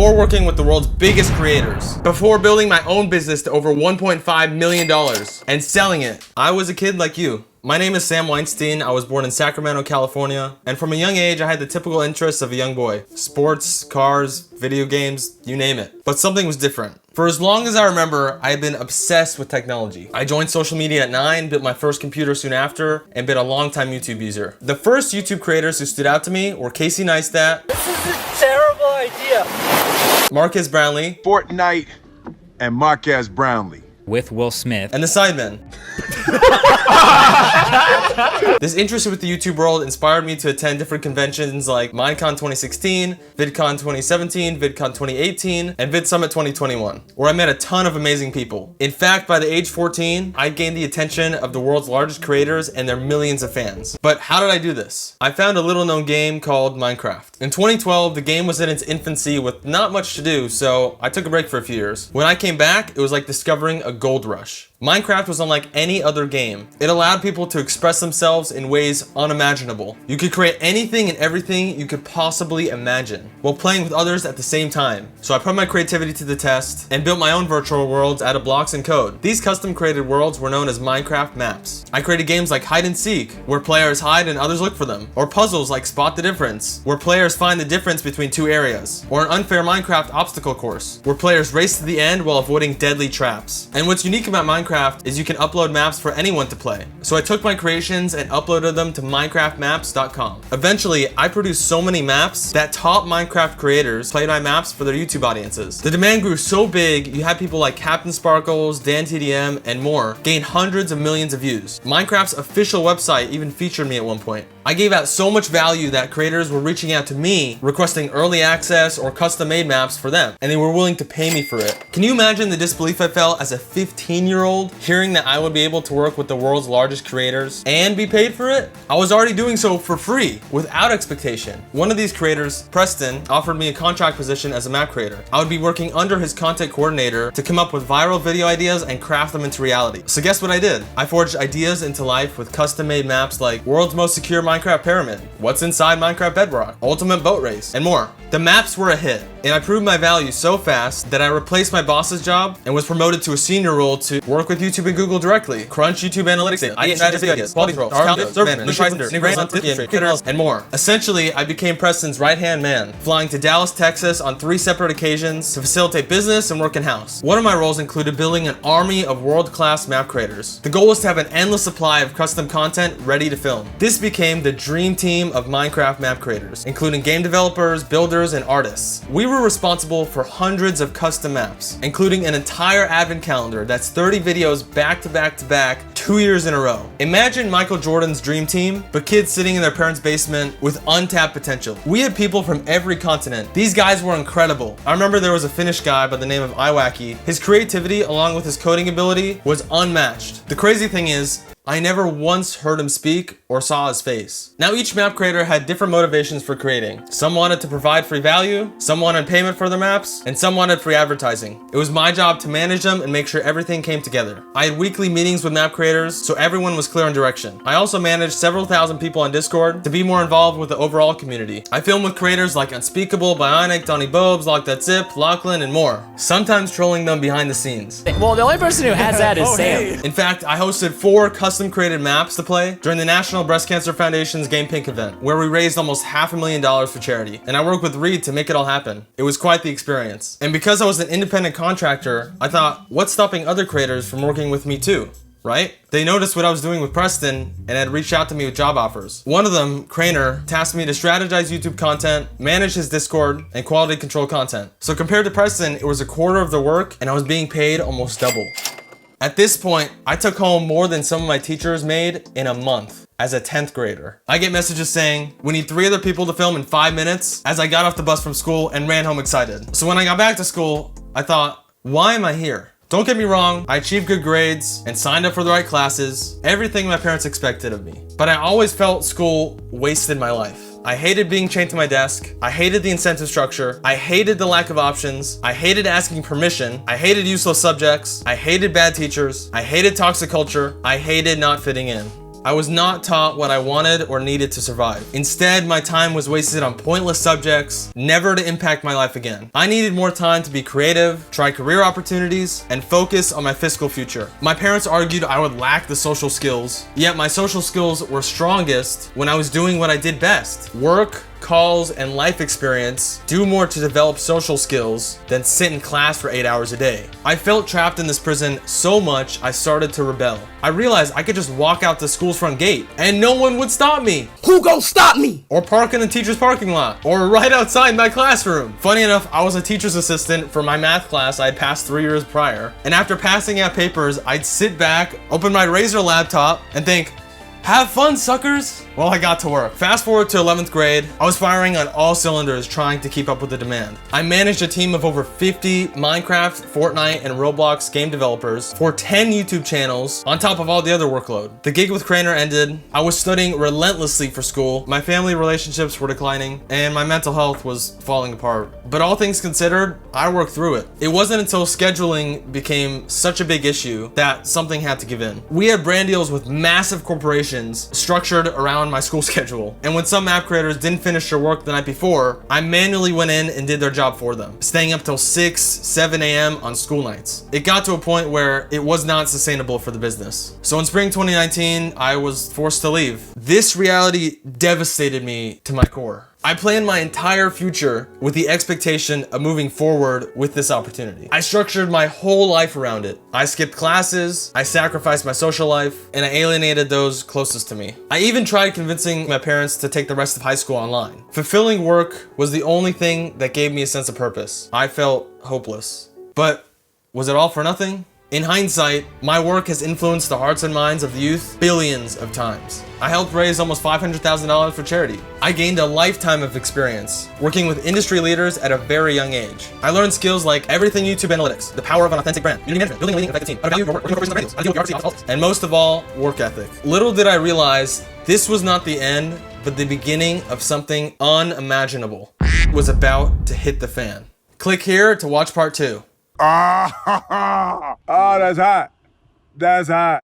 before working with the world's biggest creators, before building my own business to over $1.5 million and selling it. I was a kid like you. My name is Sam Weinstein. I was born in Sacramento, California, and from a young age I had the typical interests of a young boy. Sports, cars, video games, you name it. But something was different. For as long as I remember, I had been obsessed with technology. I joined social media at 9, built my first computer soon after, and been a longtime YouTube user. The first YouTube creators who stood out to me were Casey Neistat. This is a terrible idea. Marcus Brownlee. Fortnite and Marquez Brownlee. With Will Smith. And the Sidemen. This interest with the YouTube world inspired me to attend different conventions like Minecon 2016, VidCon 2017, VidCon 2018, and VidSummit 2021, where I met a ton of amazing people. In fact, by the age 14, I gained the attention of the world's largest creators and their millions of fans. But how did I do this? I found a little known game called Minecraft. In 2012, the game was in its infancy with not much to do, so I took a break for a few years. When I came back, it was like discovering a gold rush. Minecraft was unlike any other game. It allowed people to express themselves in ways unimaginable. You could create anything and everything you could possibly imagine while playing with others at the same time. So I put my creativity to the test and built my own virtual worlds out of blocks and code. These custom created worlds were known as Minecraft maps. I created games like hide and seek, where players hide and others look for them, or puzzles like spot the difference, where players find the difference between two areas, or an unfair Minecraft obstacle course, where players race to the end while avoiding deadly traps. And what's unique about Minecraft is you can upload maps for anyone to play. So I took my creations and uploaded them to minecraftmaps.com. Eventually, I produced so many maps that top Minecraft creators played my maps for their YouTube audiences. The demand grew so big, you had people like Captain Sparkles, Dan TDM, and more gain hundreds of millions of views. Minecraft's official website even featured me at one point. I gave out so much value that creators were reaching out to me, requesting early access or custom-made maps for them, and they were willing to pay me for it. Can you imagine the disbelief I felt as a 15-year-old hearing that I would be able to work with the world's largest creators and be paid for it? I was already doing so for free, without expectation. One of these creators, Preston, offered me a contract position as a map creator. I would be working under his content coordinator to come up with viral video ideas and craft them into reality. So guess what I did? I forged ideas into life with custom-made maps like World's Most Secure Minecraft Pyramid, What's Inside Minecraft Bedrock, Ultimate Boat Race, and more. The maps were a hit, and I proved my value so fast that I replaced my boss's job and was promoted to a senior role to work with YouTube and Google directly, crunch YouTube analytics data, quality control, and more. Essentially, I became Preston's right-hand man, flying to Dallas, Texas on 3 separate occasions to facilitate business and work in-house. One of my roles included building an army of world-class map creators. The goal was to have an endless supply of custom content ready to film. This became the dream team of Minecraft map creators, including game developers, builders, and artists. We were responsible for hundreds of custom maps, including an entire advent calendar that's 30 videos back to back to back, 2 years in a row. Imagine Michael Jordan's dream team, but kids sitting in their parents' basement with untapped potential. We had people from every continent. These guys were incredible. I remember there was a Finnish guy by the name of Iwaki. His creativity, along with his coding ability, was unmatched. The crazy thing is, I never once heard him speak or saw his face. Now each map creator had different motivations for creating. Some wanted to provide free value, some wanted payment for their maps, and some wanted free advertising. It was my job to manage them and make sure everything came together. I had weekly meetings with map creators, so everyone was clear on direction. I also managed several thousand people on Discord to be more involved with the overall community. I filmed with creators like Unspeakable, Bionic, Donnie Bobes, Lock That Zip, Lachlan, and more. Sometimes trolling them behind the scenes. Well, the only person who has that is Sam. In fact, I hosted 4 custom created maps to play during the National Breast Cancer Foundation's Game Pink event, where we raised almost $500,000 for charity, and I worked with Reed to make it all happen. It was quite the experience. And because I was an independent contractor, I thought, what's stopping other creators from working with me too? Right? They noticed what I was doing with Preston and had reached out to me with job offers. One of them, Craner, tasked me to strategize YouTube content, manage his Discord, and quality control content. So compared to Preston, it was a quarter of the work and I was being paid almost double. At this point, I took home more than some of my teachers made in a month as a 10th grader. I get messages saying, we need 3 other people to film in 5 minutes, as I got off the bus from school and ran home excited. So when I got back to school, I thought, why am I here? Don't get me wrong, I achieved good grades and signed up for the right classes, everything my parents expected of me. But I always felt school wasted my life. I hated being chained to my desk. I hated the incentive structure. I hated the lack of options. I hated asking permission. I hated useless subjects. I hated bad teachers. I hated toxic culture. I hated not fitting in. I was not taught what I wanted or needed to survive. Instead, my time was wasted on pointless subjects, never to impact my life again. I needed more time to be creative, try career opportunities, and focus on my fiscal future. My parents argued I would lack the social skills, yet my social skills were strongest when I was doing what I did best: work, calls, and life experience do more to develop social skills than sit in class for 8 hours a day. I felt trapped in this prison so much I started to rebel. I realized I could just walk out the school's front gate and no one would stop me. Who gon' stop me? Or park in the teacher's parking lot, or right outside my classroom. Funny enough, I was a teacher's assistant for my math class I had passed 3 years prior, and after passing out papers, I'd sit back, open my Razer laptop, and think, have fun, suckers! Well, I got to work. Fast forward to 11th grade, I was firing on all cylinders trying to keep up with the demand. I managed a team of over 50 Minecraft, Fortnite, and Roblox game developers for 10 YouTube channels on top of all the other workload. The gig with Craner ended, I was studying relentlessly for school, my family relationships were declining, and my mental health was falling apart. But all things considered, I worked through it. It wasn't until scheduling became such a big issue that something had to give in. We had brand deals with massive corporations structured around my school schedule. And when some app creators didn't finish their work the night before, I manually went in and did their job for them, staying up till 6, 7 a.m. on school nights. It got to a point where it was not sustainable for the business. So in spring 2019, I was forced to leave. This reality devastated me to my core. I planned my entire future with the expectation of moving forward with this opportunity. I structured my whole life around it. I skipped classes, I sacrificed my social life, and I alienated those closest to me. I even tried convincing my parents to take the rest of high school online. Fulfilling work was the only thing that gave me a sense of purpose. I felt hopeless. But was it all for nothing? In hindsight, my work has influenced the hearts and minds of the youth billions of times. I helped raise almost $500,000 for charity. I gained a lifetime of experience working with industry leaders at a very young age. I learned skills like everything YouTube analytics, the power of an authentic brand, community management, building a leading effective team, how to value your work, working corporations and brand deals, how to deal with bureaucracy, and most of all, work ethic. Little did I realize this was not the end, but the beginning of something unimaginable. Was about to hit the fan. Click here to watch part 2. Ah, that's hot. That's hot.